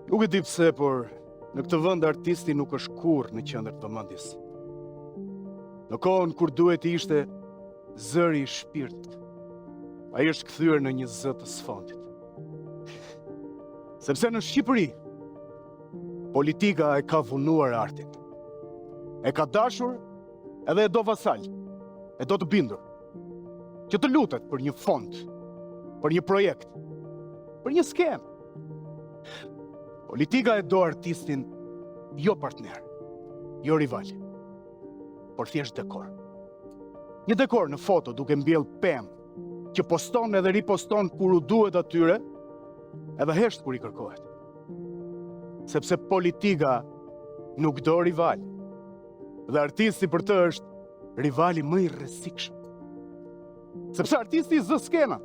Nuk e di pse, por në këtë vend artisti nuk është kurrë në qendër të vëmendjes. Në kohën kur duhet të ishte zëri i shpirtit, ai është kthyer në një zë të sfondit. Sepse në Shqipëri, politika e ka vunuar artin. E ka dashur edhe e do vasal, e do të bindur, që të lutet për një fond, për një projekt, për një skem. Politika e do artistin jo partner, jo rival, por thjesht dekor. Një dekor në foto duke mbjell pemë, që poston edhe riposton kur u duhet atyre, edhe hesht kur i kërkohet. Sepse politika nuk do rival, dhe artisti për të është rivali më i rrezikshëm. Sepse artisti zë skena,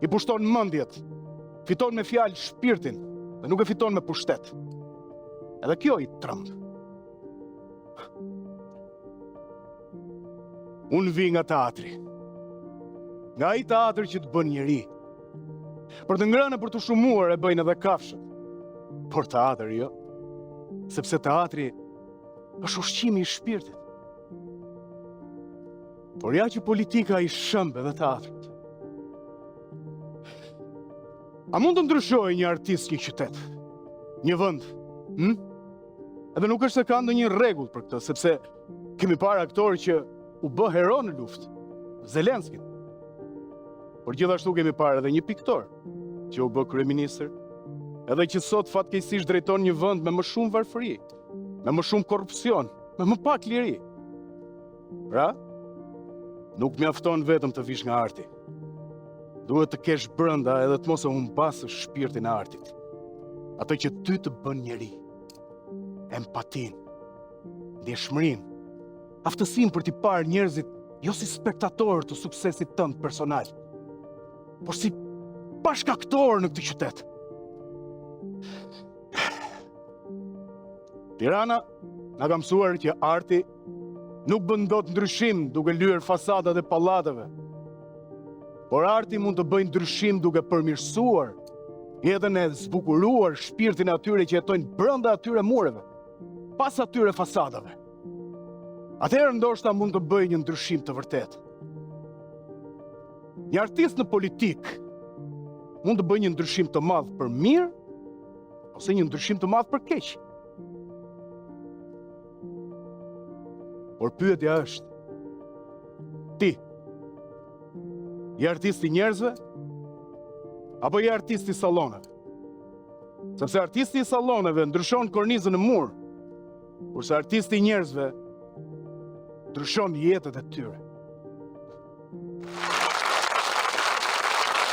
i pushton mendjet, fiton me fjalë shpirtin, dhe nuk e fiton me pushtet. Edhe kjo i trëmbë. Unë vi nga teatri. Nga ai teatri që të bën njeri. Për të ngrënë për të shumuar e bëjnë edhe kafshët. Por teatri jo. Sepse teatri është ushqimi i shpirtit. Por ja që politika i shëmb edhe teatrit. A mund të ndryshojë një artist një qytet? Një vend? Edhe nuk është se ka ndonjë rregull për këtë, sepse kemi parë aktorë që u bë hero në luftë, Zelenskin. Por gjithashtu kemi parë edhe një piktor që u bë kryeministër, edhe që sot fatkeqësisht drejton një vend me më shumë varfëri, me më shumë korrupsion, me më pak liri. Pra, nuk mjafton vetëm të vish nga arti. Duhet të kesh brenda edhe të mos e humbasësh shpirtin e artit. Ato që ty të bën njeri. Empatin, ndjeshmërinë, aftësinë për t'i parë njerëzit jo si spektatorë të suksesit tënd personal, por si bashkaktorë në këtë qytet. Tirana na ka mësuar që arti nuk bën dot ndryshim duke lyer fasadat e pallateve, por arti mund të bëjë ndryshim duke përmirësuar jetën e zbukuruar shpirtin e atyre që jetojnë brenda atyre mureve, pas atyre fasadave. Atëherë ndoshta mund të bëjë një ndryshim të vërtetë. Një artist në politik mund të bëjë një ndryshim të madh për mirë ose një ndryshim të madh për keq. Por pyetja është, ti je artist i njerëzve apo je artist i salloneve? Sepse artisti i salloneve ndryshon kornizën e mur, kurse artisti i njerëzve ndryshon jetët e tyre.